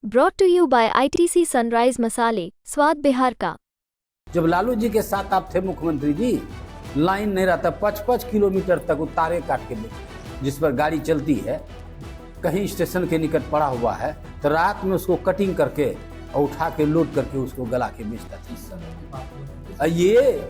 Brought to you by ITC Sunrise मसाले, स्वाद बिहार का। जब लालू जी के साथ आप थे मुख्यमंत्री जी, लाइन नहीं रहता, 5-5 किलोमीटर तक तारे काट के जिस पर गाड़ी चलती है, कहीं स्टेशन के निकट पड़ा हुआ है तो रात में उसको कटिंग करके और उठा के लोड करके उसको गला के बेचता था। ये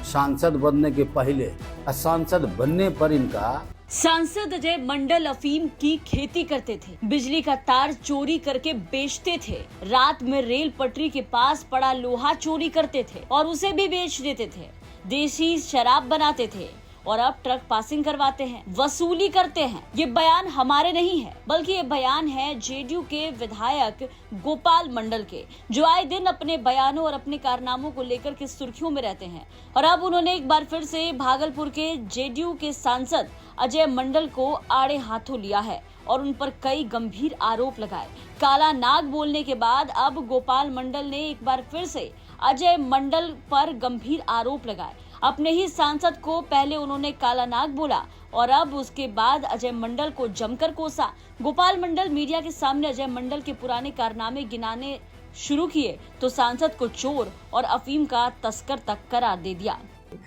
सांसद बनने के पहले, सांसद बनने पर इनका सांसद अजय मंडल अफीम की खेती करते थे, बिजली का तार चोरी करके बेचते थे, रात में रेल पटरी के पास पड़ा लोहा चोरी करते थे और उसे भी बेच देते थे, देसी शराब बनाते थे और अब ट्रक पासिंग करवाते हैं, वसूली करते हैं। ये बयान हमारे नहीं है, बल्कि ये बयान है जेडीयू के विधायक गोपाल मंडल के, जो आए दिन अपने बयानों और अपने कारनामों को लेकर के सुर्खियों में रहते हैं। और अब उन्होंने एक बार फिर से भागलपुर के जेडीयू के सांसद अजय मंडल को आड़े हाथों लिया है और उन पर कई गंभीर आरोप लगाए। काला नाग बोलने के बाद अब गोपाल मंडल ने एक बार फिर से अजय मंडल पर गंभीर आरोप लगाए। अपने ही सांसद को पहले उन्होंने काला नाग बोला और अब उसके बाद अजय मंडल को जमकर कोसा। गोपाल मंडल मीडिया के सामने अजय मंडल के पुराने कारनामे गिनाने शुरू किए तो सांसद को चोर और अफीम का तस्कर तक करार दे दिया।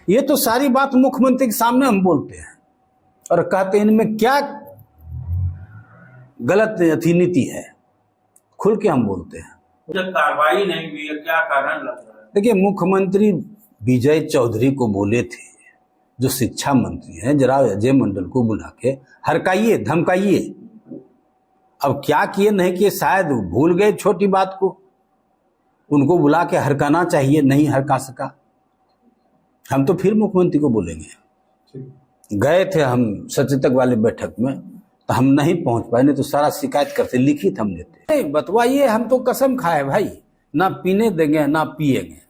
ये तो सारी बात मुख्यमंत्री के सामने हम बोलते हैं और कहते हैं इनमें क्या गलत नीति है, खुल के हम बोलते हैं। जब कार्रवाई नहीं हुई है, क्या कारण लग रहा है? देखिए, मुख्यमंत्री विजय चौधरी को बोले थे, जो शिक्षा मंत्री हैं, जरा अजय मंडल को बुला के हरकाइए, धमकाइए। अब क्या किए नहीं किए, शायद भूल गए छोटी बात को, उनको बुला के हरकाना चाहिए, नहीं हरका सका। हम तो फिर मुख्यमंत्री को बोलेंगे। गए थे हम सचेतक वाले बैठक में तो हम नहीं पहुंच पाए, नहीं तो सारा शिकायत करते, लिखित हम देते। बतवाइए, हम तो कसम खाए भाई, ना पीने देंगे ना पिएंगे।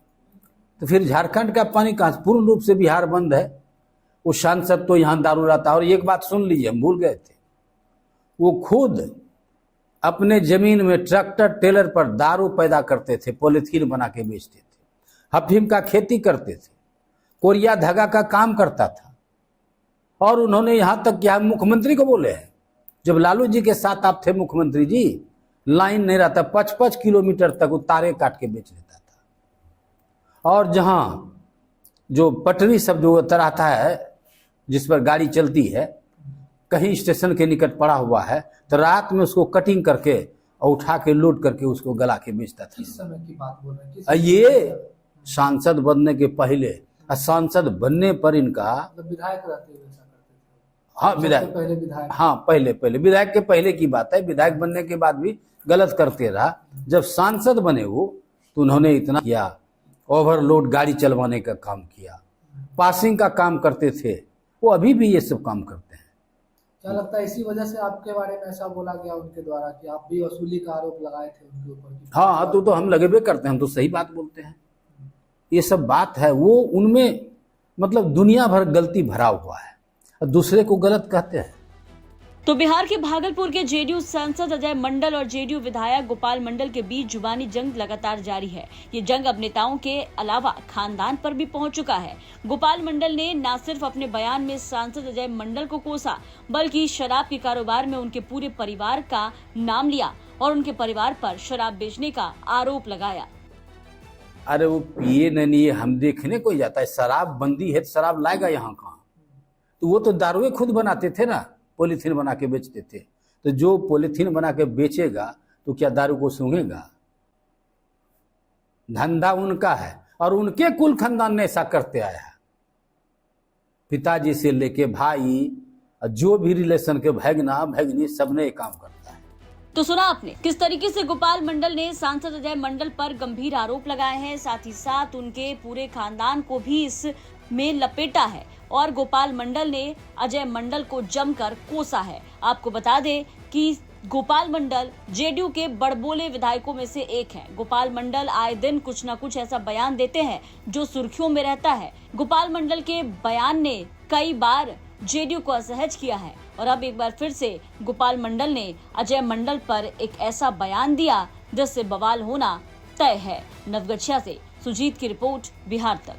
तो फिर झारखंड का पानी कहां? पूर्ण रूप से बिहार बंद है। वो सांसद तो यहाँ दारू रहता है। और एक बात सुन लीजिए, हम भूल गए थे, वो खुद अपने जमीन में ट्रैक्टर टेलर पर दारू पैदा करते थे, पॉलिथीन बना के बेचते थे, अफीम का खेती करते थे, कोरिया धागा का काम करता था। और उन्होंने यहाँ तक क्या मुख्यमंत्री को बोले हैं, जब लालू जी के साथ आप थे मुख्यमंत्री जी, लाइन नहीं रहता, 5-5 किलोमीटर तक वो तारे काट के बेच देता था। और जहाँ जो पटरी सब जो रहता है, जिस पर गाड़ी चलती है, कहीं स्टेशन के निकट पड़ा हुआ है तो रात में उसको कटिंग करके और उठा के लोड करके उसको गला के बेचता था। किस समय की बात बोल रहे हैं? ये सांसद बनने के पहले, सांसद बनने पर इनका विधायक रहते हुए ऐसा करते थे। हाँ, विधायक पहले विधायक, हाँ, पहले विधायक के पहले की बात है। विधायक बनने के बाद भी गलत करते रहा। जब सांसद बने वो, तो उन्होंने इतना किया, ओवरलोड गाड़ी चलवाने का काम किया, पासिंग का काम करते थे। वो अभी भी ये सब काम करते हैं। क्या लगता है इसी वजह से आपके बारे में ऐसा बोला गया उनके द्वारा कि आप भी वसूली का आरोप लगाए थे उनके ऊपर? हाँ, तो हम लगे भी करते हैं, हम तो सही बात बोलते हैं। ये सब बात है, वो उनमें मतलब दुनिया भर गलती भरा हुआ है और दूसरे को गलत कहते हैं। तो बिहार के भागलपुर के जेडीयू सांसद अजय मंडल और जेडीयू विधायक गोपाल मंडल के बीच जुबानी जंग लगातार जारी है। ये जंग अब नेताओं के अलावा खानदान पर भी पहुंच चुका है। गोपाल मंडल ने न सिर्फ अपने बयान में सांसद अजय मंडल को कोसा, बल्कि शराब के कारोबार में उनके पूरे परिवार का नाम लिया और उनके परिवार पर शराब बेचने का आरोप लगाया। अरे वो पिए नहीं, हम देखने को जाता है, शराब बंदी है तो शराब लाएगा यहाँ कहाँ? तो वो तो दारुए खुद बनाते थे ना, पॉलीथीन बना के बेचते थे। तो जो पॉलीथीन बना के बेचेगा तो क्या दारू को सूंघेगा? धंधा उनका है और उनके कुल खानदान ने ऐसा करते आया है। पिताजी से लेके भाई, जो भी रिलेशन के भैगना भैगनी, सबने ये काम करता है। तो सुना आपने किस तरीके से गोपाल मंडल ने सांसद अजय मंडल पर गंभीर आरोप लगाए हैं, साथ ही साथ उनके पूरे खानदान को भी इस में लपेटा है और गोपाल मंडल ने अजय मंडल को जमकर कोसा है। आपको बता दें कि गोपाल मंडल जेडीयू के बड़बोले विधायकों में से एक हैं। गोपाल मंडल आए दिन कुछ न कुछ ऐसा बयान देते हैं जो सुर्खियों में रहता है। गोपाल मंडल के बयान ने कई बार जेडीयू को असहज किया है और अब एक बार फिर से गोपाल मंडल ने अजय मंडल पर एक ऐसा बयान दिया जिससे बवाल होना तय है। नवगछिया से सुजीत की रिपोर्ट, बिहार तक।